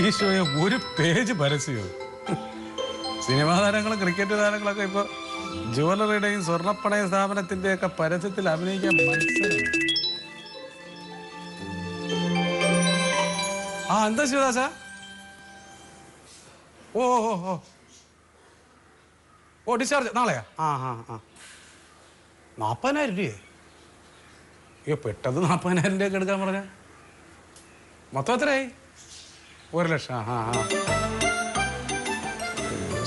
ഈശോയെ ഒരു page പരസ്യോ. Cinema താരങ്ങളും ക്രിക്കറ്റ് താരങ്ങളൊക്കെ ഇപ്പൊ ജുവലറിയുടെയും സ്വർണ്ണപ്പണയ സ്ഥാപനത്തിന്റെയൊക്കെ പരസ്യത്തിൽ അഭിനയിക്കാൻ മത്സരം. ആ എന്താ ശിവദാസ? ഓ ഓ ഓ ഓ ഡിസ്ചാർജ് നാളെയാ? ആ ആ ആ 40,000 രൂപയെ? അയ്യോ പെട്ടെന്ന് 40,000 രൂപയൊക്കെ എടുക്കാൻ പറഞ്ഞ മൊത്തം എത്രയായി? 1,00,000. ആ ആ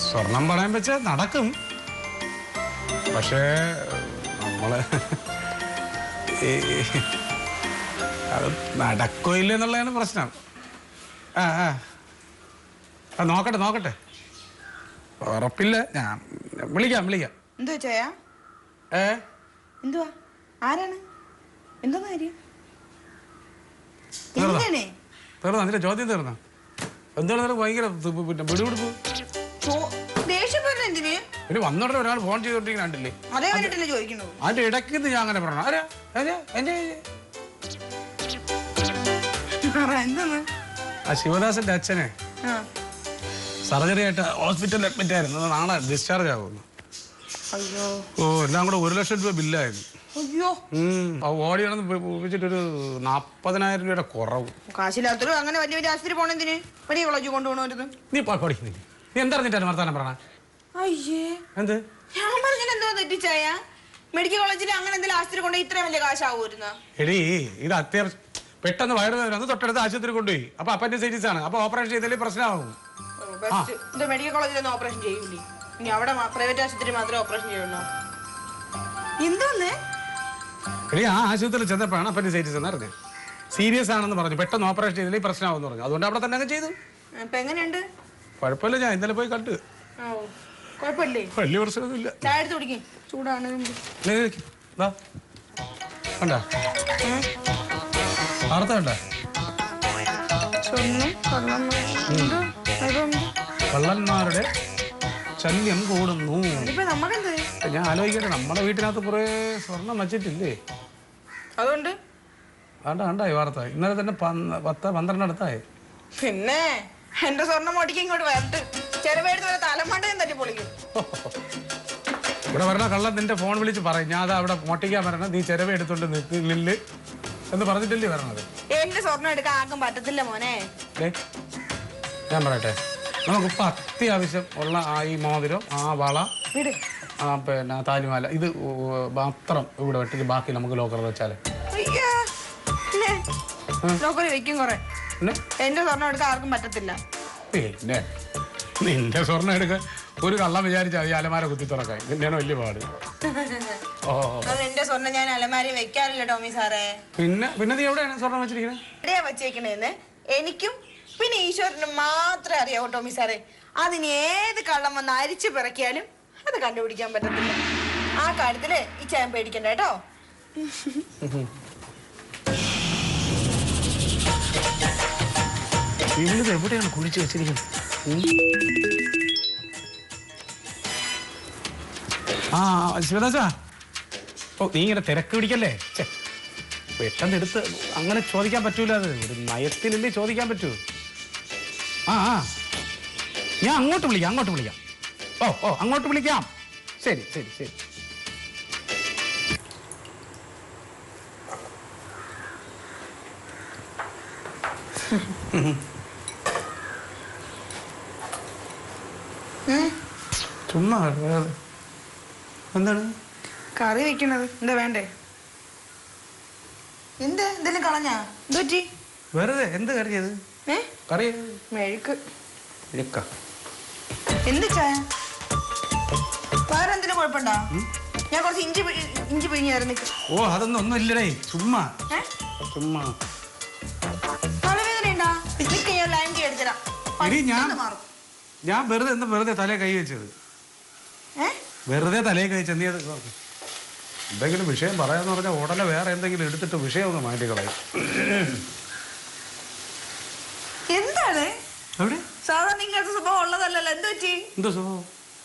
സ്വർണം പണയം വെച്ച് നടക്കും. പക്ഷേ നമ്മള് അത് നടക്കോ ഇല്ല എന്നുള്ളതാണ് പ്രശ്നം. ആ ആ നോക്കട്ടെ നോക്കട്ടെ, ഉറപ്പില്ല. ഞാൻ വിളിക്കാം. എന്തുവാ ചായ? എന്തുവാ? ആരാണ്? എന്താ കാര്യം? തീർന്ന അതിന്റെ ചോദ്യം തീർന്ന എന്താണ് ഭയങ്കര വിടുവിടുപ്പ്? ഒരു വന്നോടെ ഒരാൾ ഫോൺ ചെയ്തോണ്ടിരിക്കുന്നില്ലേ? അതിന്റെ ഇടയ്ക്ക് ഞാൻ അങ്ങനെ പറഞ്ഞു. ആരാ എന്റെ ആ ശിവദാസന്റെ അച്ഛനെ സർജറി ആയിട്ട് ഹോസ്പിറ്റലിൽ അഡ്മിറ്റ് ആയിരുന്നു. നാളെ ഡിസ്ചാർജ് ആകുന്നു. ഓ എല്ലാം കൂടെ 1,00,000 രൂപ ബില്ലായിരുന്നു. ഓടിയാണെന്ന് ഉപയോഗിച്ചിട്ടൊരു 40,000 രൂപയുടെ കുറവ്. കാശില്ലാത്തവരും അങ്ങനെ വലിയ വലിയ ആശുപത്രി പോണെന്തിന്? Medical college കൊണ്ടുപോകണമായിരുന്നു. നീ പഠിക്കുന്നില്ല. നീ എന്തറിഞ്ഞിട്ടാണ് വർത്താനം പറഞ്ഞ? അയ്യേ എന്ത് ഞാൻ പറഞ്ഞാൽ എന്തോ തെറ്റിച്ചായ? മെഡിക്കൽ കോളേജിൽ അങ്ങനെ എന്തെങ്കിലും ആശുപത്രി കൊണ്ടുപോയി ഇത്രയും വലിയ കാശാവുമായിരുന്നു? എടീ ഇത് അത്യാവശ്യം പെട്ടെന്ന് വയറുവേദന തൊട്ടടുത്ത് ആശുപത്രി കൊണ്ടുപോയി. അപ്പൊ അപ്പൻഡിസൈറ്റിസ് ആണ്. അപ്പൊ ഓപ്പറേഷൻ ചെയ്താലേ പ്രശ്നമാകും. മെഡിക്കൽ കോളേജിലൊന്നും ഓപ്പറേഷൻ ചെയ്യൂലേ? ഇനി അവിടെ പ്രൈവറ്റ് ആശുപത്രി മാത്രമേ ഓപ്പറേഷൻ ചെയ്യുള്ളൂ. എന്തോന്ന് എടീ ആ ആശുപത്രിയിൽ ചെന്നപ്പോഴാണ് അപ്പൻഡിസൈറ്റിസ് എന്ന് അറിഞ്ഞത്. സീരിയസ് ആണെന്ന് പറഞ്ഞു. പെട്ടെന്ന് ഓപ്പറേഷൻ ചെയ്താലേ പ്രശ്നമാകുമെന്ന് പറഞ്ഞു. അതുകൊണ്ട് അവിടെ തന്നെ അങ്ങ് ചെയ്തു. എങ്ങനെയുണ്ട്? കുഴപ്പമില്ല. ഞാൻ ഇന്നലെ പോയി കണ്ടു. കുഴപ്പമില്ലേ? വലിയ പ്രശ്നമൊന്നുമില്ല. ചായ എടുത്ത് കുടിക്കും. ചൂടാണ്. വാർത്ത കള്ളന്മാരുടെ ശല്യം കൂടുന്നു. ഞാൻ ആലോചിക്കട്ടെ, നമ്മുടെ വീട്ടിനകത്ത് കുറെ സ്വർണം വച്ചിട്ടില്ലേ? അതുകൊണ്ട് കണ്ടായി വാർത്ത. ഇന്നലെ തന്നെ 10-12 അടുത്തായി. പിന്നെ എന്റെ സ്വർണ്ണം മോട്ടിക്ക് ഇങ്ങോട്ട് വരട്ട്. ചെറുപേടുത്ത് തലമണ്ടയും തട്ടി പൊളിക്കും. ഇവിടെ പറഞ്ഞ കള്ളൻ നിന്റെ ഫോൺ വിളിച്ച് പറയും, ഞാൻ അത് അവിടെ മോട്ടിക്കാൻ പറയണം, നീ ചെലവ് എടുത്തോണ്ട് നില്ല് എന്ന് പറഞ്ഞിട്ടല്ലേ വരണത്. എന്റെ സ്വർണ്ണം എടുക്കാൻ ആർക്കും പറ്റത്തില്ല മോനെ. ഞാൻ പറയട്ടെ, നമുക്കിപ്പോ അത്യാവശ്യം ഉള്ള ഈ മോതിരം, ആ വള, പിന്നെ താലിമാല, ഇത് മാത്രം ഇവിടെ വെട്ടിട്ട് ബാക്കി നമുക്ക് ലോക്കറിൽ വെച്ചാലേ. ലോക്കറി വെക്കും കുറെ. എന്റെ സ്വർണ്ണം എടുക്കാൻ ആർക്കും പറ്റത്തില്ല. പിന്നെ നിന്റെ സ്വർണ്ണം എടുക്കാൻ ഒരു കള്ളം വിചാരിച്ചാൽ ഈ അലമാര കുത്തി തുറക്കാൻ തന്നെയാണ് വലിയ പാട്. എന്റെ സ്വർണ്ണം ഞാൻ അലമാരി വെക്കാറില്ല ടോമി സാറേ. പിന്നെ നീ എവിടെയാണ് സ്വർണ്ണം വെച്ചിരിക്കുന്നത്? എവിടെയാ വെച്ചേക്കണേന്ന് എനിക്കും പിന്നെ ഈശ്വരനും മാത്രമേ അറിയാവൂ ടോമി സാറേ. അതിന് ഏത് കള്ളം വന്ന് അരിച്ചു പിറക്കിയാലും അത് കണ്ടുപിടിക്കാൻ പറ്റത്തില്ല. ആ കാര്യത്തില് ഈ ചായം പേടിക്കണ്ട കേട്ടോ. എവിടെയാണ് കുഴിച്ചു വെച്ചിരിക്കുന്നത്? ആ ശിവദാസാ, ഓ നീ ഇങ്ങനെ തിരക്ക് പിടിക്കല്ലേ. പെട്ടെന്ന് എടുത്ത് അങ്ങനെ ചോദിക്കാൻ പറ്റൂല. അത് ഒരു നയത്തിലല്ലേ ചോദിക്കാൻ പറ്റൂ. ആ ഞാൻ അങ്ങോട്ട് വിളിക്കാം. ഓ അങ്ങോട്ട് വിളിക്കാം. ശരി. ചുമ്മാ എന്താണ് കറി വെക്കണത്? എന്താ വേണ്ടേ? എന്തെങ്കിലും കളഞ്ഞാ പറ്റി? വെറുതെ എന്ത് കറിയത്? കറി മെഴുക്ക്. എന്ത് ചായ? വേറെ എന്തിനും കുഴപ്പമുണ്ടോ? ഞാൻ കുറച്ച് ഇഞ്ചി പിഴിഞ്ഞായിരുന്നു. ഓ അതൊന്നും ഇല്ലടേ, ചുമ്മാ. തലവേദനയുണ്ടാ? ഞാൻ ലൈം ടീ എടുത്തരാം. ഞാൻ വെറുതെ തലേ കൈ വെച്ചത്. വെറുതെ തലേ കൈ വെച്ചത്. നീ അത് എന്തെങ്കിലും വിഷയം പറയാന്ന് പറഞ്ഞാൽ ഉടനെ വേറെ എന്തെങ്കിലും എടുത്തിട്ട് വിഷയം ഒന്ന് മാറ്റി കളയും. എന്താണ് സാധാരണ ഇങ്ങനത്തെ സ്വഭാവം ഉള്ളതല്ലല്ലോ? എന്ത് പറ്റി? എന്തോ സ്വഭാവം?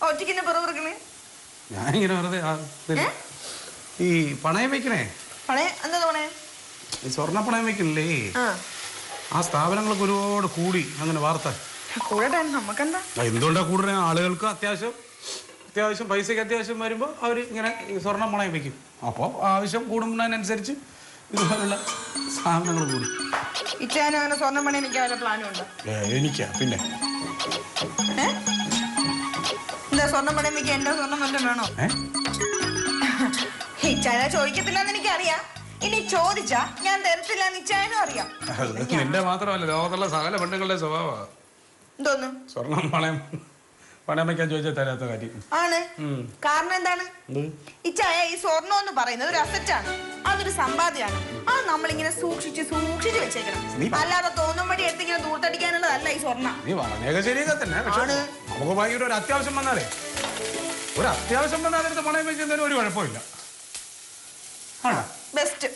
ഒറ്റയ്ക്ക് പിറവിറക്കണേ. ഞാനിങ്ങനെ വെറുതെ ഈ പണയം വെക്കണേ. പണയം എന്താ പണയം? ഈ സ്വർണ്ണപ്പണയം വെക്കില്ലേ, ആ സ്ഥാപനങ്ങൾക്ക് ഒരുപാട് കൂടി അങ്ങനെ വാർത്ത. കൂടട്ടെ, നമുക്കെന്താ? എന്തുകൊണ്ടാ കൂടുതൽ? ആളുകൾക്ക് അത്യാവശ്യം പൈസയ്ക്ക് അത്യാവശ്യം വരുമ്പോൾ അവർ ഇങ്ങനെ ഈ സ്വർണ്ണം പണയം വെക്കും. അപ്പോൾ ആവശ്യം കൂടുന്നതിനനുസരിച്ച് ഇതുപോലുള്ള സാധനങ്ങൾ കൂടും. ഇച്ചാനും അങ്ങനെ സ്വർണ്ണം പണയം വെക്കാൻ പ്ലാനും ഉണ്ടോ? എനിക്കാ പിന്നെ എന്താ സ്വർണ്ണം പണയം വെക്കാൻ? എന്റെ സ്വർണ്ണം വല്ലതും വേണോ? ഇച്ചാന ചോദിക്കത്തില്ലെന്ന് എനിക്കറിയാം. ഇനി ചോദിച്ചാ ഞാൻ തരത്തില്ല എന്ന് ഇച്ചാനും അറിയാം. എന്റെ മാത്രമല്ല, ലോകത്തുള്ള സകല പെണ്ണുങ്ങളുടെ സ്വഭാവമാണ്. എന്തോന്നു സ്വർണം പണയം വെക്കാൻ ചോദിച്ചാൽ തരാത്ത കാര്യം ആണ്. കാരണം എന്താണ്? ഇച്ചായ ഈ സ്വർണ്ണം എന്ന് പറയുന്നത് ഒരു അസറ്റാണ്, അതൊരു സമ്പാദ്യമാണ്. അത് നമ്മളിങ്ങനെ സൂക്ഷിച്ച് വെച്ചേക്കണം. അല്ലാതെ തോന്നുമ്പടി എടുത്തിങ്ങനെ ദൂർത്തടിക്കാനുള്ളതല്ല ഈ സ്വർണ്ണം. നീ പറഞ്ഞേക്ക ശരിയൊക്കെ തന്നെ. നമുക്ക് ഭയങ്കര ഒരു അത്യാവശ്യം വന്നാലേ എടുത്ത് പണയം വെക്കുന്നതിന് ഒരു കുഴപ്പമില്ല. ബെസ്റ്റ്.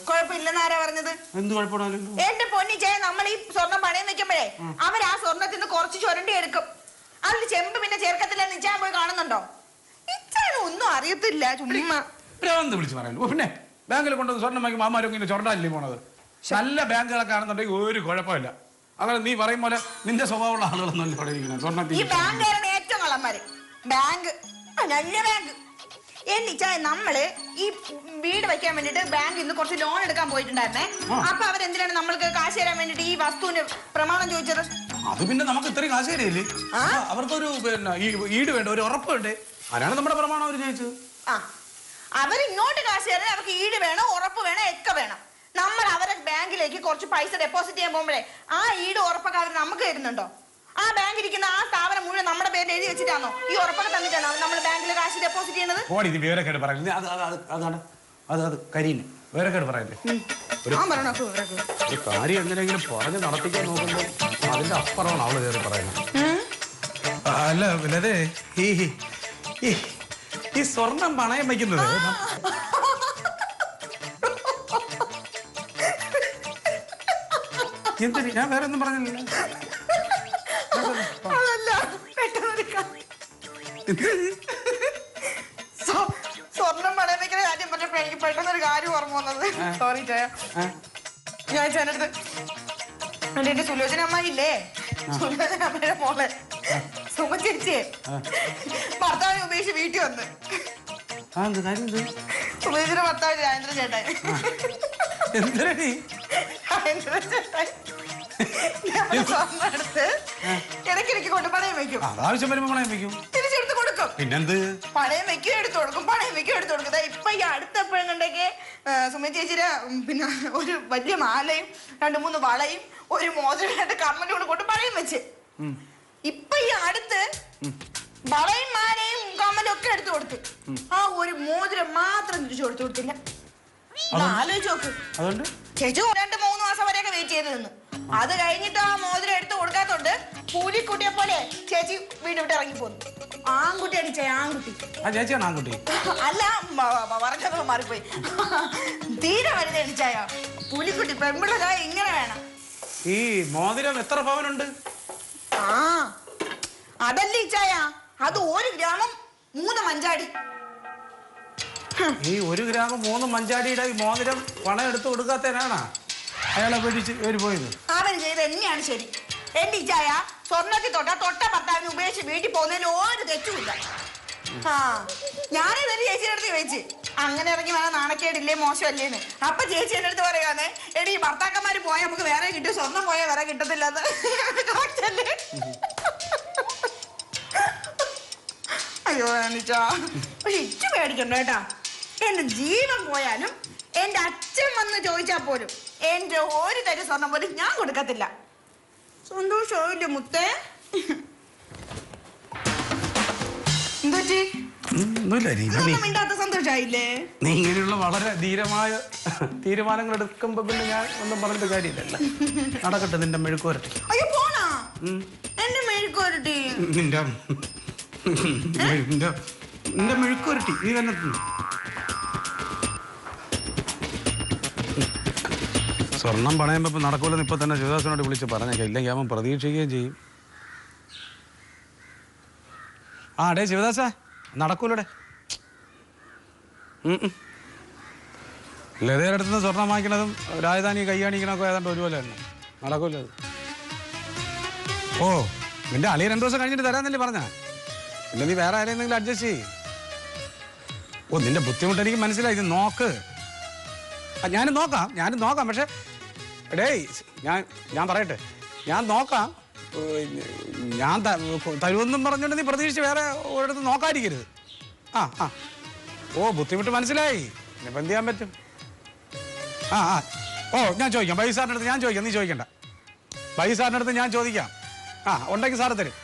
കുഴപ്പമില്ലെന്ന് ആരാ പറഞ്ഞത്? എന്ത് കുഴപ്പമില്ല? എന്റെ പൊന്നിച്ചായ, നമ്മൾ ഈ സ്വർണ്ണം പണയം വെക്കുമ്പോഴേ അവർ ആ സ്വർണ്ണത്തിൽ നിന്ന് കുറച്ച് ചുരണ്ടി എടുക്കും. അതിൽ ചെമ്പ് പിന്നെ ചേർക്കത്തില്ലെന്ന് ഇച്ചാൻ പോയി കാണുന്നുണ്ടോ? ഇച്ചാൻ ഒന്നും അറിയത്തില്ല, ചുമ്മാ ഭ്രാന്ത് വിളിച്ച് പറയുള്ളൂ. പിന്നെ ബാങ്കിൽ കൊണ്ടുവന്ന് സ്വർണ്ണം വാങ്ങി മാമാരും ഇങ്ങനെ ചുരണ്ടല്ലേ പോണത്. നല്ല ബാങ്കുകളൊക്കെ ആണെന്നുണ്ടെങ്കിൽ ഒരു കുഴപ്പമില്ല. അങ്ങനെ നീ പറയും പോലെ നിന്റെ സ്വഭാവമുള്ള ആളുകളൊന്നും ഇവിടെ ഇരിക്കുന്നത് സ്വർണ്ണത്തിൽ. ഈ ബാങ്കുകാരാണ് ഏറ്റവും കള്ളന്മാര്. ബാങ്ക് നല്ല ബാങ്ക്. എന്നിച്ചായ നമ്മള് ഈ വീട് വെക്കാൻ വേണ്ടിട്ട് ബാങ്കിൽ നിന്ന് കുറച്ച് ലോൺ എടുക്കാൻ പോയിട്ടുണ്ടായിരുന്നേ. അപ്പൊ അവരെന്തിനാണ് നമ്മൾക്ക് കാശ് തരാൻ വേണ്ടിട്ട് ഈ വസ്തുവിന് പ്രമാണം ചോദിച്ചത്? അത് പിന്നെ നമുക്ക് ഇത്രയും കാശ് തരില്ലേ? അവർക്കൊരു പിന്നെ ഈട് വേണ്ട, ഒരു ഉറപ്പ് വേണ്ടേ? ആരാണ് നമ്മുടെ പ്രമാണം അവർ ചോദിച്ചത്? അവരിങ്ങോട്ട് കാശ് തരാൻ അവർക്ക് ഈട് വേണം, ഉറപ്പ് വേണം, ഒക്കെ വേണം. നമ്മൾ അവരെ ബാങ്കിലേക്ക് കുറച്ച് പൈസ ഡെപ്പോസിറ്റ് ചെയ്യാൻ പോകുമ്പോഴേ ആ ഈട് ഉറപ്പൊക്കെ അവർ നമുക്ക് തരുന്നുണ്ടോ? ആ ബാങ്ക് ഇരിക്കുന്ന ആ സ്ഥാപനം മുഴുവൻ നമ്മുടെ പേരിൽ എഴുതി വെച്ചിട്ടാണോ ഈ ഉറപ്പൊക്കെ തന്നിട്ടാണോ നമ്മൾ ബാങ്കിൽ കാശ് ഡെപ്പോസിറ്റ് ചെയ്യുന്നത്? വേറെക്കേട് പറയുന്നത് അത് കരിയുന്നു. വേറെക്കേട് പറയല്ലേ? ഒരു കാര്യം എന്തിനെങ്കിലും പറഞ്ഞ് നടത്തിക്കാൻ നോക്കുമ്പോൾ അതിന്റെ അപ്പുറമാണ് അവള് കയറി പറയുന്നത്. അല്ല അതെ, ഈ സ്വർണം പണയം വയ്ക്കുന്നത് എന്തിന്? ഞാൻ വേറെ ഒന്നും പറഞ്ഞില്ല. സ്വർണം പണയം വെക്കുന്ന കാര്യം പറഞ്ഞപ്പോ എനിക്ക് പെട്ടെന്നൊരു കാര്യം ഓർമ്മ വന്നത്. സോറി ചായ. ഞാൻ ചേട്ടടുത്ത് എന്റെ സുലോചന അമ്മ ഇല്ലേ, സുലോചന അമ്മയുടെ മോളെ സുമ ചേച്ചിയെ ഭർത്താവിനെ ഉപേക്ഷിച്ച് വീട്ടിൽ വന്ന്. സുമേഷിന്റെ ഭർത്താവ് രാജേന്ദ്രൻ ചേട്ടായി. ഇടയ്ക്കിടയ്ക്ക് കൊണ്ട് പണയം വെക്കും. ആവശ്യം വരുമ്പോ പണയം വെക്കും, തിരിച്ചെടുത്ത് കൊടുക്കും. പിന്നെന്ത് പണയം വെക്കും, എടുത്തു കൊടുക്കും, പണയം വെക്കും, എടുത്തു കൊടുക്കും. ഇപ്പൊ ഈ അടുത്തപ്പോഴുണ്ടെങ്കിൽ സുമ ചേച്ചിയുടെ പിന്നെ ഒരു വലിയ മാലയും 2-3 വളയും ഒരു മോതിരം കമ്മലും കൊണ്ട് പണയം വെച്ച്. ഇപ്പൊ ഈ അടുത്ത് വളയും മാലയും കമ്മലും ഒക്കെ എടുത്തു കൊടുത്തു. ആ ഒരു മോതിരം മാത്രം തിരിച്ചു കൊടുത്തില്ല. ആലോചിച്ച് നോക്ക്. ചേച്ചി 2-3 മാസം വരെയൊക്കെ വെയിറ്റ് ചെയ്ത് നിന്ന്. അത് കഴിഞ്ഞിട്ട് ആ മോതിരം എടുത്ത് കൊടുക്കാത്തോണ്ട് പൂലിക്കുട്ടിയെ പോലെ ചേച്ചി വീട് വിട്ട് ഇറങ്ങി പോന്നു. ആൺകുട്ടി അടിച്ചേ, ആൺകുട്ടി. അല്ല, പറഞ്ഞത് മാറിപ്പോയി. തീരെ വലുത് അടിച്ചായോ പൂലിക്കുട്ടി. പെമ്പിളകായ ഇങ്ങനെ വേണം. ഈ മോതിരം എത്ര പവനുണ്ട്? അതല്ല ഇച്ചായ, അത് 1 ഗ്രാമം 3 മഞ്ചാടി. ഈ 1 ഗ്രാം 3 മഞ്ചാടിയുടെ ഈ മോതിരം പണം എടുത്ത് കൊടുക്കാത്തതിനാണ് അയാളെ പേടിച്ച് പോയത്. അവന് ചെയ്ത് തന്നെയാണ് ശരി. എന്റെ ഇച്ചായ സ്വർണ്ണത്തിൽ തൊട്ട ഭർത്താവിന് ഉപേക്ഷിച്ച് വീട്ടിൽ പോകുന്നതിൽ ഒരു തെറ്റുമില്ല. ഞാനേ തന്നെ ചേച്ചിയുടെ അടുത്ത് ചോദിച്ചു, അങ്ങനെ ഇറങ്ങി വേണം നാണക്കേടില്ലേ മോശമല്ലേന്ന്. അപ്പൊ ചേച്ചി എന്റെ അടുത്ത് പറയാന്ന്, എടി ഭർത്താക്കന്മാര് പോയാൽ നമുക്ക് വേറെ കിട്ടും, സ്വർണ്ണം പോയാൽ വേറെ കിട്ടത്തില്ലെന്ന്. അയ്യോ പക്ഷെ ഇച്ചു പേടിക്കണ്ട കേട്ടാ. എന്റെ ജീവൻ പോയാലും എന്റെ അച്ഛൻ വന്ന് ചോദിച്ചാൽ പോലും എന്റെ ഒരു തരി സ്വർണം പോലും ഞാൻ കൊടുക്കത്തില്ല. സന്തോഷമായില്ലേ മുത്തേ? മിണ്ടാത്ത സന്തോഷായില്ലേ? നീ ഇങ്ങനെയുള്ള വളരെ ധീരമായ തീരുമാനങ്ങൾ എടുക്കുമ്പോ പിന്നെ ഞാൻ ഒന്നും പറഞ്ഞിട്ട് കാര്യമില്ലല്ലോ. നടക്കട്ടെ നിന്റെ മെഴുക്കുവരട്ടി. അയ്യോ പോണാ എന്റെ മെഴുക്കുവരട്ടി. നിന്റെ മെഴുക്കുവരട്ടി നീ തന്നെ സ്വർണം പണയുമ്പോ നടക്കൂലെന്ന് ഇപ്പൊ തന്നെ ശിവദാസനോട് വിളിച്ച് പറഞ്ഞേക്കാം. ഇല്ലെങ്കിൽ അവൻ പ്രതീക്ഷിക്കുകയും ചെയ്യും. ഡേ ശിവദാസ, നടക്കൂലടെ. ലതയുടെ അടുത്ത് നിന്ന് സ്വർണം വാങ്ങിക്കണതും രാജധാനി കൈയാണിക്കണമൊക്കെ ഏതാണ്ട് ഒരുപോലെ തന്നെ നടക്കൂല അത്. ഓ നിന്റെ അളിയെ 2 ദിവസം കഴിഞ്ഞിട്ട് തരാന്നല്ലേ പറഞ്ഞ? പിന്നെ നീ വേറെ ആരെയെന്തെങ്കിലും അഡ്ജസ്റ്റ് ചെയ്യ്. ഓ നിന്റെ ബുദ്ധിമുട്ട് എനിക്ക് മനസ്സിലായി. ഇത് നോക്ക്. ഞാനും നോക്കാം. പക്ഷെ ഡേയ് ഞാൻ പറയട്ടെ, ഞാൻ നോക്കാം. ഞാൻ തരുമെന്നും പറഞ്ഞുകൊണ്ട് നീ പ്രതീക്ഷിച്ച് വേറെ ഒരിടത്ത് നോക്കാതിരിക്കരുത്. ഓ ബുദ്ധിമുട്ട് മനസ്സിലായി. ഇനിയിപ്പോൾ എന്ത് ചെയ്യാൻ പറ്റും? ഓ ഞാൻ ചോദിക്കാം. ബൈ സാറിൻ്റെ അടുത്ത് ഞാൻ ചോദിക്കാം, നീ ചോദിക്കണ്ട. ബൈ സാറിൻ്റെ അടുത്ത് ഞാൻ ചോദിക്കാം. ഉണ്ടെങ്കിൽ സാറ് തരും.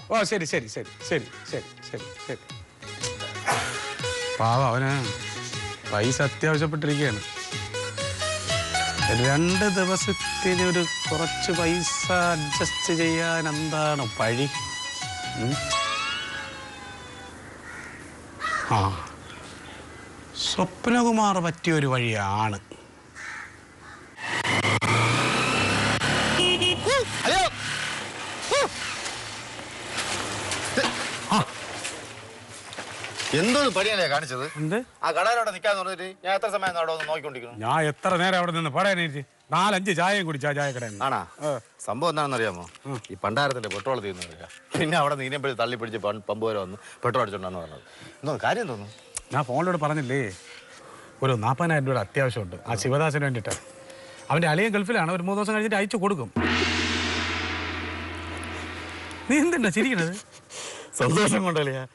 ഓ ശരി. പാവ അവന് പൈസ അത്യാവശ്യപ്പെട്ടിരിക്കുകയാണ്. 2 ദിവസത്തിന് കുറച്ച് പൈസ അഡ്ജസ്റ്റ് ചെയ്യാൻ എന്താണ് വഴി? സ്വപ്നകുമാർ പറ്റിയൊരു വഴിയാണ്. എന്തോന്ന് പണിയല്ലേ കാണിച്ചത്? എന്ത്? ആ കടയിലവിടെ നിൽക്കാന്ന് പറഞ്ഞിട്ട് ഞാൻ എത്ര സമയം അവിടെ നോക്കിക്കൊണ്ടിരിക്കുന്നു? ഞാൻ എത്ര നേരം അവിടെ നിന്ന് പറയാനായിട്ട് 4-5 ചായയും കുടിച്ചാ ചായക്കടയിൽ. ആണാ? സംഭവം എന്താണെന്ന് അറിയാമോ? ഈ പണ്ടാരത്തിന്റെ പെട്രോൾ തീർന്നില്ല. പിന്നെ അവിടെ നീനപ്പോഴും തള്ളി പിടിച്ച് പമ്പ് വരെ വന്ന് പെട്രോൾ അടിച്ചോണ്ടാണ് പറഞ്ഞത്. എന്തോ കാര്യം തോന്നുന്നു. ഞാൻ ഫോണിലൂടെ പറഞ്ഞില്ലേ, ഒരു 40,000 രൂപയുടെ അത്യാവശ്യമുണ്ട് ആ ശിവദാസിന് വേണ്ടിയിട്ട്. അവൻ്റെ അളിയൻ ഗൾഫിലാണ്. ഒരു 3 ദിവസം കഴിഞ്ഞിട്ട് അയച്ചു കൊടുക്കും. നീ എന്തുണ്ടാ ചിരിക്കണത്? സന്തോഷം കൊണ്ടല്ലേ.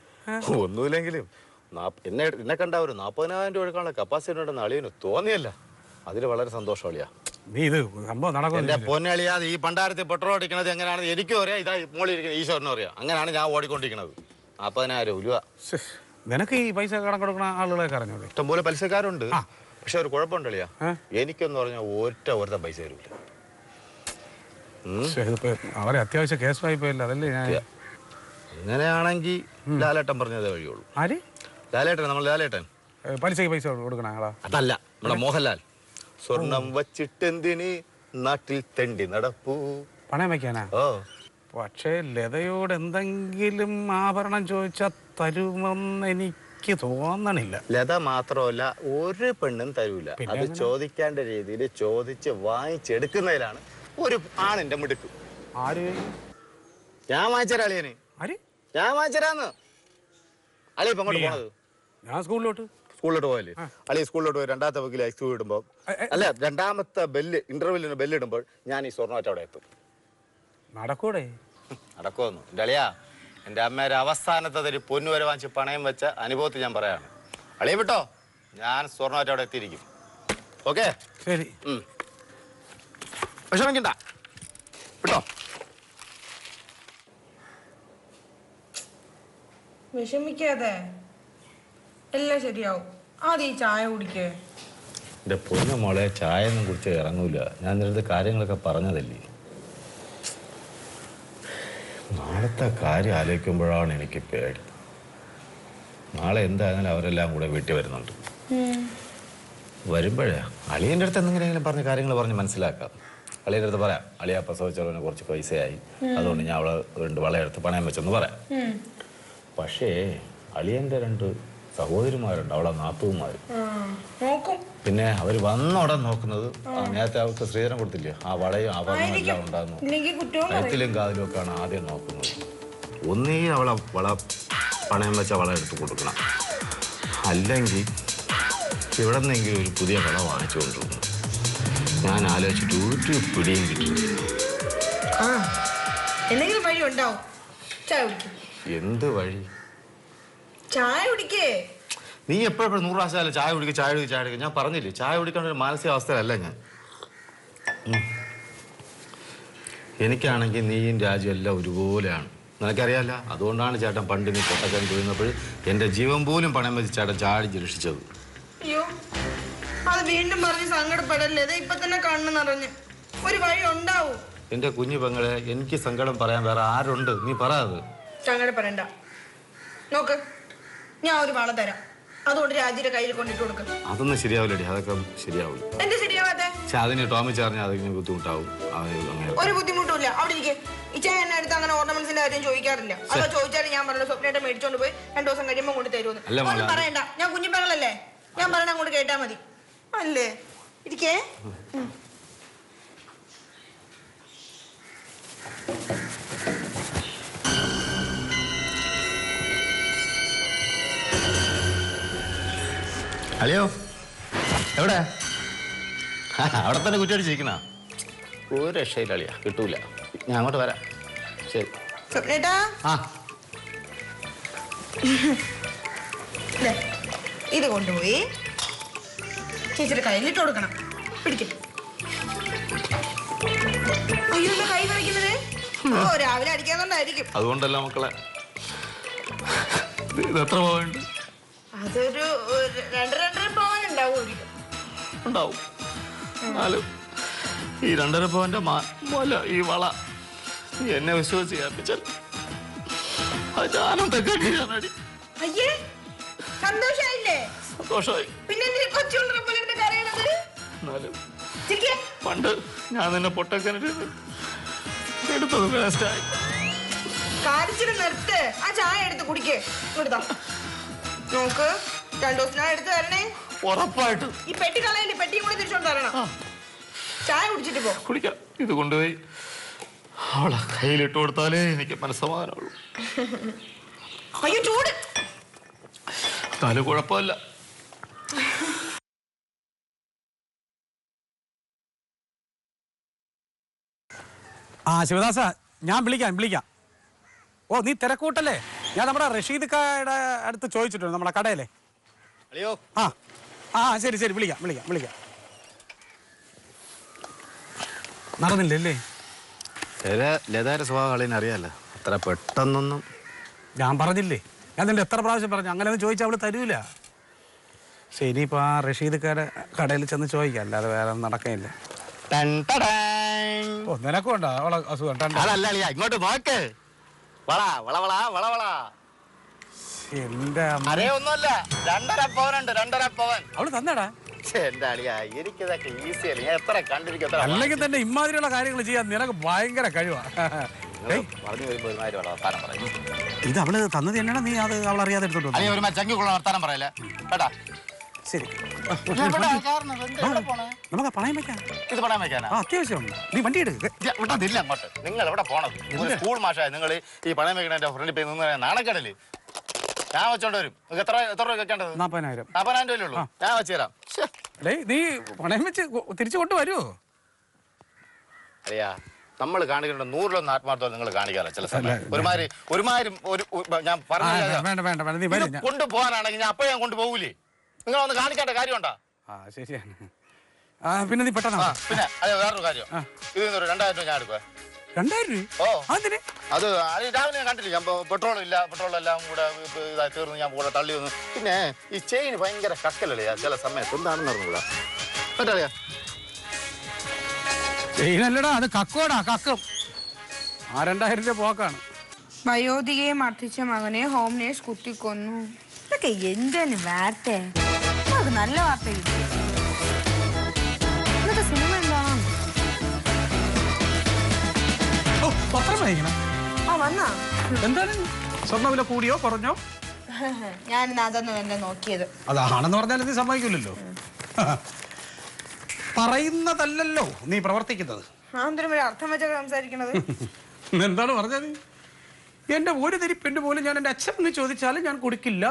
ഒന്നുമില്ലെങ്കിലും എന്നെ കണ്ട ഒരു 40,000 രൂപ എടുക്കാനുള്ള കപ്പാസിറ്റി ഉണ്ടെന്ന് അളിയന് തോന്നിയല്ല. അതിൽ വളരെ സന്തോഷം അളിയാ. നീ ഇത് സംഭവം നടക്കും. എന്റെ പൊന്നളിയാതെ ഈ പണ്ടാരത്തിൽ പെട്രോൾ അടിക്കണത് എങ്ങനെയാണെന്ന് എനിക്കും അറിയാം. ഇതാ മോളിരിക്കുന്ന ഈശ്വരനും അറിയാം. അങ്ങനെയാണ് ഞാൻ ഓടിക്കൊണ്ടിരിക്കുന്നത്. 40,000 രൂപ. നിനക്ക് ഈ പൈസ കടം കൊടുക്കുന്ന ആളുകളൊക്കെ അറിഞ്ഞോളൂ. ഇഷ്ടംപോലെ പലിശക്കാരുണ്ട്. പക്ഷെ ഒരു കുഴപ്പമുണ്ട് അളിയാ, എനിക്കെന്ന് പറഞ്ഞാൽ ഒരുത്ത പൈസ തരൂല. അവരെ അത്യാവശ്യം കേസുമായി പോയില്ല. അതല്ലേ ഞാൻ. അങ്ങനെയാണെങ്കിൽ ലാലേട്ടൻ പറഞ്ഞതേ വഴിയുള്ളൂ. ആര്? ലാലേട്ടൻ, നമ്മൾ ലാലേട്ടൻ. പലിശക്ക് പൈസ കൊടുക്കണ ആളാ? അതല്ല, നമ്മുടെ മോഹൻലാൽ. സ്വർണം വച്ചിട്ടെന്തിന് നാട്ടിൽ തെണ്ടി നടപ്പൂ. പണയം വയ്ക്കാനാ? ഓ. പക്ഷേ ലതയോട് എന്തെങ്കിലും ആഭരണം ചോദിച്ചാൽ തരുമെന്ന് എനിക്ക് തോന്നണില്ല. ലത മാത്രമല്ല, ഒരു പെണ്ണും തരൂല. അത് ചോദിക്കേണ്ട രീതിയിൽ ചോദിച്ച് വാങ്ങിച്ചെടുക്കുന്നതിലാണ് ഒരു ആണിന്റെ മിടുക്ക്. ആര്? ഞാൻ വാങ്ങിച്ചരാ അളിയന്. ആര്? ഞാൻ വാങ്ങിച്ചരാന്ന്. അളി ഇപ്പൊ അങ്ങോട്ട് പോണത്? ഞാൻ സ്കൂളിലോട്ട് പോയല്ലേ? അളി സ്കൂളിലോട്ട് പോയി 2ാമത്തെ വക്കിൽ ഐസ്ക്യൂ ഇടുമ്പോ, അല്ല 2ാമത്തെ ഇന്റർവെല്ലിന് ബെല്ലിടുമ്പോൾ ഞാൻ ഈ സ്വർണ്ണമായിട്ട് അവിടെ എത്തും. നടക്കൂടെ? നടക്കുമെന്നു എന്റെ അളിയാ. എന്റെ അമ്മയുടെ അവസാനത്തെ ഒരു പൊന്നു വരെ വാങ്ങിച്ച് പണയം വെച്ച അനുഭവത്തിൽ ഞാൻ പറയാണ്. അളിയെ വിട്ടോ, ഞാൻ സ്വർണ്ണമായിട്ട് അവിടെ എത്തിയിരിക്കും. ഓക്കെ? ശരി. വിഷമിക്കണ്ട, വിട്ടോ. വിഷമിക്കാതെ, എല്ലാം ശരിയാവും. ആദ്യം ഈ ചായ കുടിക്കേ. എന്റെ പൊന്നു മോളെ, ചായ ഒന്നും കുടിച്ച് ഇറങ്ങൂല. ഞാൻ നിന്റെ കാര്യങ്ങളൊക്കെ പറഞ്ഞതല്ലേ. നാളത്തെ കാര്യം ആലോചിക്കുമ്പോഴാണ് എനിക്ക് പേടി. നാളെ എന്തായാലും അവരെല്ലാം കൂടെ വീട്ടിൽ വരുന്നുണ്ട്. വരുമ്പോഴേ അളിയൻ്റെ അടുത്ത് എന്തെങ്കിലും പറഞ്ഞ കാര്യങ്ങൾ പറഞ്ഞ് മനസ്സിലാക്കാം. അളിയൻ്റെ അടുത്ത് പറയാം, അളിയ പ്രസവിച്ചവന് കുറച്ച് പൈസയായി, അതുകൊണ്ട് ഞാൻ അവളെ 2 വളയെടുത്ത് പണയം വെച്ചെന്ന് പറയാം. പക്ഷേ അളിയൻ്റെ 2 സഹോദരിമാരുണ്ട്, അവളെ നാത്തൂമാര്. പിന്നെ അവര് വന്നോടെ നോക്കുന്നത് നേരത്തെ അവർക്ക് ശ്രീധരൻ കൊടുത്തില്ലേ, ആ വളയും ആഭരണവും എല്ലാം ഉണ്ടാകുന്നു. കഴുത്തിലും കാതിലും ഒക്കെയാണ് ആദ്യം നോക്കുന്നത്. ഒന്നേ അവളെ പണയം വെച്ച വള എടുത്ത് കൊടുക്കണം, അല്ലെങ്കിൽ ഇവിടെ നിന്നെങ്കിലും ഒരു പുതിയ വള വാങ്ങിച്ചു കൊണ്ടുവന്നു. ഞാൻ ആലോചിച്ചിട്ട് ഒരു പിടിയും കിട്ടിയില്ല. എന്ത് വഴി? ചായ കുടിക്കേ. നീ എപ്പോഴും 100 പ്രാവശ്യമല്ല ചായ കുടിക്കുക. ഞാൻ പറഞ്ഞില്ലേ, ചായ കുടിക്കേണ്ട ഒരു മാനസികാവസ്ഥയല്ല ഞാൻ. എനിക്കാണെങ്കിൽ നീയും രാജ്യം എല്ലാം ഒരുപോലെയാണ്, നിനക്കറിയാല്ല. അതുകൊണ്ടാണ് ചേട്ടൻ പണ്ട് നീ പൊട്ടക്കാൻ ചോദിച്ചപ്പോൾ എൻ്റെ ജീവൻ പോലും പണയം വെച്ച് ചേട്ടൻ ചാടിച്ച് രക്ഷിച്ചത്. അയ്യോ, അത് വീണ്ടും പറഞ്ഞ് സങ്കടപ്പെടല്ലേ. ഇപ്പൊ തന്നെ കണ്ണ് നിറഞ്ഞ്. ഒരു വഴി ഉണ്ടാവും. എന്റെ കുഞ്ഞു പെങ്ങളെ, എനിക്ക് സങ്കടം പറയാൻ വേറെ ആരുണ്ട്? നീ പറയാത്. സങ്കടപ്പെടണ്ട. നോക്ക്, ഞാൻ ഒരു വള തരാം, അതുകൊണ്ട് രാജിയുടെ കയ്യിൽ കൊണ്ടിട്ട് കൊടുക്കും. അതൊന്നും ശരിയാവില്ലടി, അതൊക്കെ ശരിയാവില്ല. എന്റെ ശരിയാവാത്തെ? അതിന് ടോമി ചേർന്ന് അതിന് ബുദ്ധിമുട്ടാവും. ഒരു ബുദ്ധിമുട്ടില്ല. അവിടെ ഇരിക്കെ. ഇച്ചായ എന്നെ അടുത്ത് അങ്ങനെ ഓർണമെന്റ്സിന്റെ കാര്യം ചോദിക്കാറില്ല. അതോ ചോദിച്ചാലും ഞാൻ പറഞ്ഞു സ്വപ്നയുടെ മേടിച്ചോണ്ട് പോയി 2 ദിവസം കഴിയുമ്പോൾ കൊണ്ട് തരുമെന്ന്. ഒന്നും പറയണ്ട, ഞാൻ കുഞ്ഞിപ്പങ്ങളല്ലേ. ഞാൻ പറയണ അങ്ങോട്ട് കേട്ടാ മതി. അല്ലേ ഇരിക്കേ. അളിയോ എവിടെ? അവിടെ തന്നെ കുറ്റിയടിച്ചിരിക്കണ? ഒരു രക്ഷയില്ല അളിയാ, കിട്ടൂല. ഞാൻ അങ്ങോട്ട് വരാം. ശരി സ്വപ്നേട്ടാ. ആ ഇത് കൊണ്ടുപോയി ചേച്ചിയുടെ കയ്യിലിട്ട് കൊടുക്കണം. പിടിക്കും. അയ്യോ എന്താ കൈ പറിക്കുന്നത്? ഓ രാവിലെ അടിക്കാന്നുണ്ടായിരിക്കും. അതുകൊണ്ടല്ല മക്കളെ. ഇത് എത്ര പോവുണ്ട്? അതൊരു 2.5 പവൻ ഉണ്ടാവും. എന്നാലും ഈ 2.5 പവന്റെ ഈ വള എന്നെ വിശ്വസിച്ച് കേൾപ്പിച്ചാൽ അത് ആനന്ദ കണ്ണീരാണടി. അയ്യേ സന്തോഷായില്ലേ? സന്തോഷമായി. പിന്നെ കൊച്ചുകൊണ്ടു പോലെ കരയണത്? എന്നാലും പണ്ട് ഞാൻ നിന്നെ പൊട്ടക്കനിട്ട് എടുത്തത് വേസ്റ്റായി. കാരിച്ചിട്ട് നിർത്ത്. ആ ചായ എടുത്ത് കുടിക്കേ. ഇവിടുത്താ നോക്ക്. 2 ദിവസം എടുത്ത് തരണേ. ഉറപ്പായിട്ട്. ഈ പെട്ടി കളയല്ലേ, പെട്ടിയും കൂടി തിരിച്ചോണ്ട് തരണം. ചായ കുടിച്ചിട്ട് പോ. കുടിക്കാം. ഇത് കൊണ്ടുപോയി അവളെ കയ്യിലിട്ട് കൊടുത്താലേ എനിക്ക് മനസ്സമാധാനമുള്ളൂ. അയ്യോ ചൂട്. തല കുഴപ്പമില്ല. ആ ശിവദാസ, ഞാൻ വിളിക്കാം. ഓ നീ തിരക്കൂട്ടല്ലേ? ഞാൻ നമ്മുടെ റഷീദ് കായുടെ അടുത്ത് ചോദിച്ചിട്ടുണ്ട്, നമ്മുടെ കടയിലെ. അയ്യോ ആ ശരി വിളിക്കാം. നടന്നില്ലല്ലേ? ലതാന്റെ സ്വഭാവം കളിനെ അറിയാലോ, അത്ര പെട്ടെന്നൊന്നും. ഞാൻ പറഞ്ഞില്ലേ, ഞാൻ നിന്റെ എത്ര പ്രാവശ്യം പറഞ്ഞു, അങ്ങനെ ഒന്നും ചോദിച്ചാൽ അവള് തരൂല. പക്ഷെ ഇനിയിപ്പോൾ ആ റഷീദ് കടയിൽ ചെന്ന് ചോദിക്കാം, അല്ലാതെ വേറെ ഒന്നും നടക്കില്ല. ഓ നിനക്കും ഉണ്ടോ അവളെ അസുഖം? അതല്ല ഇങ്ങോട്ട് നോക്ക്. എന്റെ ഒന്നുമല്ല, 2.5 പവനുണ്ട്. 2.5 പവൻ അവള് തന്നടാ. എന്റെ അളിയാ, എനിക്കിതൊക്കെ ഈസിയല്ല. ഞാൻ എത്ര കണ്ടിരിക്കും. അല്ലെങ്കിൽ തന്നെ ഇമാതിരിയുള്ള കാര്യങ്ങൾ ചെയ്യാൻ നിനക്ക് ഭയങ്കര കഴിവാ. പറഞ്ഞു വരുമ്പോ ഒരുമാതിരി വർത്താനം പറയും. ഇത് അവള് തന്നത് തന്നെയാണ്, നീ അത് അവളറിയാതെ എടുത്തോണ്ട് അല്ലെങ്കിൽ ഒരു ചങ്കിക്കുള്ള വർത്താനം പറയല്ലേ കേട്ടാ. ശരി, നമുക്ക് പണയം വെക്കാം. ഇത് പണയം വെക്കാനാ? അത്യാവശ്യം. നീ വണ്ടി എടുക്കുക. വിട്ടതില്ല അങ്ങോട്ട്. നിങ്ങൾ എവിടെ പോണത്? സ്കൂൾ മാഷായ നിങ്ങൾ ഈ പണയം വെക്കണ ഫ്രണ്ടിൽ പോയി നിന്ന് നാണക്കേടല്. ഞാൻ വെച്ചോണ്ട് വരും. എത്ര രൂപ വെക്കേണ്ടത്? 40,000. 40,000 രൂപയല്ലേ ഉള്ളൂ. ഞാൻ വെച്ച് തരാം. നീ പണയം വെച്ച് തിരിച്ചു കൊണ്ടുവരുമോ? അറിയാ, നമ്മൾ കാണിക്കേണ്ട 100-ലൊന്ന് ആത്മാർത്ഥം നിങ്ങൾ കാണിക്കാറ ചില സമയം. ഒരുമാതിരി ഞാൻ പറഞ്ഞു കൊണ്ടുപോകാനാണെങ്കിൽ ഞാൻ അപ്പൊ ഞാൻ കൊണ്ടുപോകൂലേ. നിങ്ങളൊന്ന് കാണിക്കേണ്ട കാര്യമുണ്ടോ? ശരിയാണ്. പിന്നെ നീ പെട്ടെന്ന് പിന്നെ അതെ, വേറൊരു കാര്യം. ഇതിൽ നിന്ന് 2,000 രൂപ ഞാൻ എടുക്കുക. 2,000 രൂപ? ഓ അത് രാവിലെ ഞാൻ കണ്ടില്ല. ഞാൻ പെട്രോളെല്ലാം കൂടെ ഇതായി തീർന്ന് ഞാൻ കൂടെ തള്ളി വന്നു. പിന്നെ ഈ ചെയിന് ഭയങ്കര കക്കലല്ലേ ചില സമയത്ത്. എന്താണെന്ന് അറിഞ്ഞൂടാ. പറ്റാളിയാ ചെയിനല്ലടാ, അത് കക്കും. ആ 2,000 രൂപ പോക്കാണ്. വയോധികയെ മർദ്ദിച്ച മകനെ ഹോം നേഴ്സ് കുത്തിക്കൊന്നു. ഇതൊക്കെ എന്താണ് വാർത്ത? അത് നല്ല വാർത്ത. ഇന്നത്തെ സിനിമ എന്താണ്? പത്രം വായിക്കണം. വന്നാ എന്താണ് സ്വർണ്ണവില കൂടിയോ കുറഞ്ഞോ? ഞാൻ അതൊന്നും എന്നെ നോക്കിയത്. അതാണെന്ന് പറഞ്ഞാൽ നീ സമ്മതിക്കില്ലല്ലോ. പറയുന്നതല്ലല്ലോ നീ പ്രവർത്തിക്കുന്നത്. അർത്ഥം വെച്ചാ സംസാരിക്കണത്. എന്താണ് പറഞ്ഞത്? എന്റെ ഒരു തിരിപ്പിന്റെ പോലും ഞാൻ എന്റെ അച്ഛൻ ചോദിച്ചാലും ഞാൻ കൊടുക്കില്ല.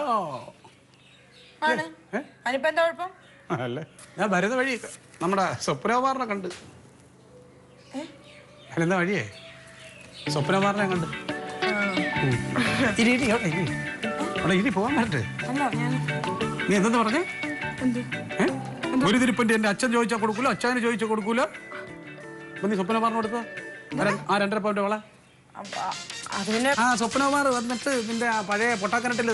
അല്ല, ഞാൻ വരുന്ന വഴി നമ്മുടെ സ്വപ്നകുമാറിനെ കണ്ട്. വരുന്ന വഴിയേ സ്വപ്നകുമാറിനെ കണ്ട്. ഇനി പോകാൻ പറ്റേ? നീ എന്തെന്ന് പറഞ്ഞേ? ഒരു തിരിപ്പിന്റെ എന്റെ അച്ഛൻ ചോദിച്ചാൽ കൊടുക്കൂല, അച്ഛന് ചോദിച്ചാൽ കൊടുക്കൂല. നീ സ്വപ്നകുമാറിന് കൊടുക്കുക ആ 2.5 പവന്റെ വള. ആ സ്വപ്നകുമാർ വന്നിട്ട് നിന്റെ ആ പഴയ പൊട്ടാക്കനട്ടിൽ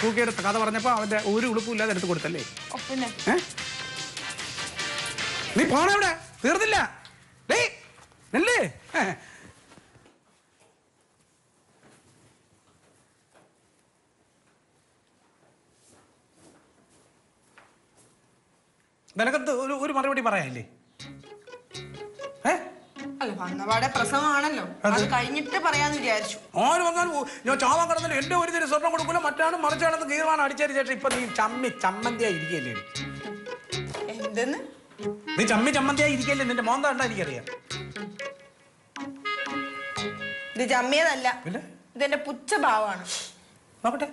തൂക്കിയെടുത്ത കഥ പറഞ്ഞപ്പോ അവന്റെ ഒരു ഉടുപ്പില്ലാതെ എടുത്ത് കൊടുത്തല്ലേ? നീ പോണെവിടെ? തീർന്നില്ല. നിനക്കത്ത് ഒരു മറുപടി പറയാനില്ലേ? പ്രസവമാണല്ലോ, അത് കഴിഞ്ഞിട്ട് പറയാന്ന് വിചാരിച്ചു. ആര് വന്നാലും ഞാൻ ചാവാൻ കിടന്നില്ല, എന്റെ ഒരു തിരി സ്വർണ്ണം കൊടുക്കൂല, മറ്റാണ് മറിച്ചാണെന്ന് തീരുമാനം അടിച്ചതിന് ശേഷം ഇപ്പൊ നീ ചമ്മന്തിയായി ഇരിക്കല്ലേ? എന്തെന്ന്? നീ ചമ്മന്തിയായി ഇരിക്കല്ലേ, നിന്റെ മോന്ത കണ്ടാ എനിക്കറിയാം. ഇത് ചമ്മിയതല്ല, പിന്നെ ഇതെന്റെ പുച്ഛഭാവമാണ്. നോക്കട്ടെ.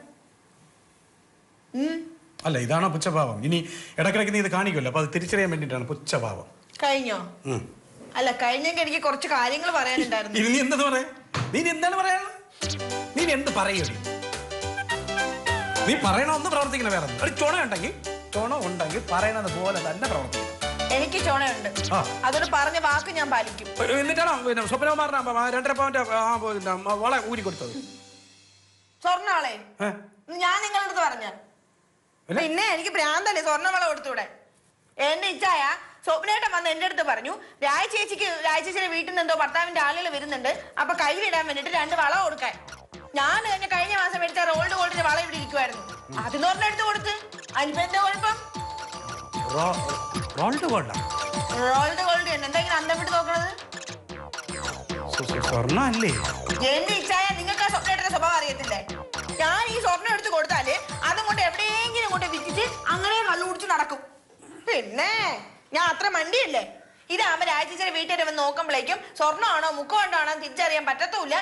അല്ല, ഇതാണോ പുച്ഛഭാവം? ഇനി ഇടക്കിടക്ക് നീ ഇത് കാണിക്കുമല്ലോ, അപ്പൊ അത് തിരിച്ചറിയാൻ വേണ്ടിട്ടാണ് പുച്ഛഭാവം. കഴിഞ്ഞോ? അല്ല, കഴിഞ്ഞെങ്കിൽ എനിക്ക് കുറച്ച് കാര്യങ്ങൾ പറയാനുണ്ടായിരുന്നു. ഇനി എന്തെന്ന് പറയാ? നീ എന്താണ് പറയാനുള്ളത്? നീ എന്ത് പറയൂ? നീ പറയണമെന്ന് പ്രവർത്തിക്കണം. വേറെ ചുണ ഉണ്ടെങ്കിൽ പറയണത് പോലെ തന്നെ പ്രവർത്തിക്കണം. എനിക്ക് ചുണയുണ്ട്, അതൊരു പറഞ്ഞ വാക്ക് ഞാൻ പാലിക്കും. എന്നിട്ടാണോ പിന്നെ സ്വപ്നകുമാറിന് 2.5 പവന്റെ വള ഊരി കൊടുത്തത്? സ്വർണ്ണാളെ ഞാൻ നിങ്ങളുടെ അടുത്ത് പറഞ്ഞ പിന്നെ എനിക്ക് ഭ്രാന്തല്ലേ സ്വർണ്ണവള കൊടുത്തൂടെ? എന്റെ ഇച്ഛായ സ്വപ്നേട്ടൻ വന്ന് എന്റെ അടുത്ത് പറഞ്ഞു, രാജചേച്ചിയുടെ വീട്ടിൽ നിന്ന് എന്തോ ഭർത്താവിന്റെ ആളുകൾ വരുന്നുണ്ട്, അപ്പൊ കയ്യിലിടാൻ വേണ്ടിട്ട് 2 വള കൊടുക്കാൻ. ഞാൻ കഴിഞ്ഞ മാസം മേടിച്ച റോൾഡ് ഗോൾഡിന്റെ വള ഇവിടെ ഇരിക്കുവായിരുന്നു, അതിന് ഒരെണ്ണം കൊടുത്ത്. അതിനിപ്പോ എന്താ കുഴപ്പം? റോൾഡ് ഗോൾഡ് എന്തെങ്കിലും അന്തം വിട്ട് നോക്കണത്? എന്റെ ഇച്ഛായ നിങ്ങൾക്ക് ആ സ്വപ്നേട്ടന്റെ സ്വഭാവം അറിയത്തില്ലേ? ഞാൻ ഈ സ്വർണ്ണം എടുത്ത് കൊടുത്താല് അതും കൊണ്ട് എവിടെയെങ്കിലും കൊണ്ട് വിറ്റിട്ട് അങ്ങനെ കള്ളു കുടിച്ച് നടക്കും. പിന്നെ ഞാൻ അത്ര മണ്ടിയല്ലേ? ഇതാകുമ്പോ രാജചേച്ചിയുടെ വീട്ടിൽ വന്ന് നോക്കുമ്പോഴേക്കും സ്വർണ്ണമാണോ മുക്കമുണ്ടാണോ തിരിച്ചറിയാൻ പറ്റത്തുമില്ല.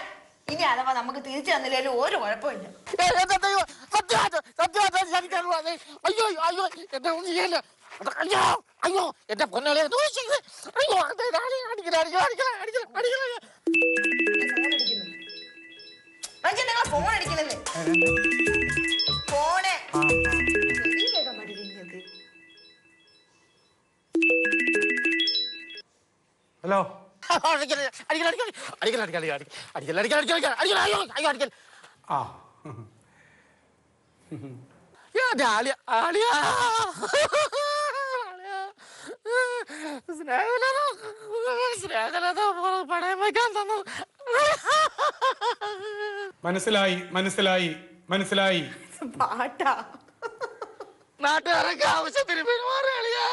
ഇനി അഥവാ നമുക്ക് തിരിച്ചു തന്നില്ലേലും ഒരു കുഴപ്പമില്ല. നിങ്ങൾ ഫോൺ അടിക്കണല്ലേ? Phone hello. മനസ്സിലായി. പാട്ടാ നാട്ടുകാരൊക്കെ ആവശ്യത്തിന് പെരുമാറിയാ.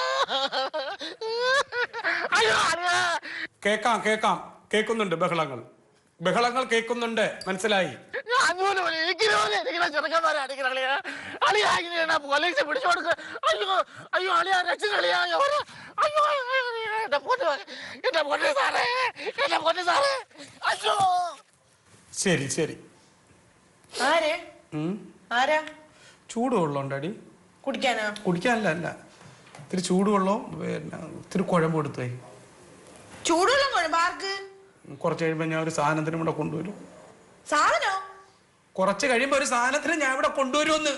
കേൾക്കുന്നുണ്ട് ബഹളങ്ങൾ കേൾക്കുന്നുണ്ട്. മനസ്സിലായി. പോലീസ് പിടിച്ചു കൊടുക്ക. അയ്യോ അളിയാ രക്ഷകളിയാ. അയ്യോ എന്റെ പൊന്നു സാറേ അയ്യോ. ശരി. ആരാ? ചൂടുവെള്ളമുണ്ടടി കുടിക്കാനാ? കുടിക്കാനല്ല, ഇത്തിരി ചൂടുവെള്ളം, പിന്നെ ഇത്തിരി കുഴമ്പ് കൊടുത്തേ. ചൂടുവെള്ളം കുഴമ്പ്? ആർക്ക്? കുറച്ച് കഴിയുമ്പോ ഞാൻ ഒരു സാധനത്തിനും കൂടെ കൊണ്ടുവരും. സാധനോ? കുറച്ച് കഴിയുമ്പോ ഒരു സാധനത്തിന് ഞാൻ ഇവിടെ കൊണ്ടുവരുമെന്ന്.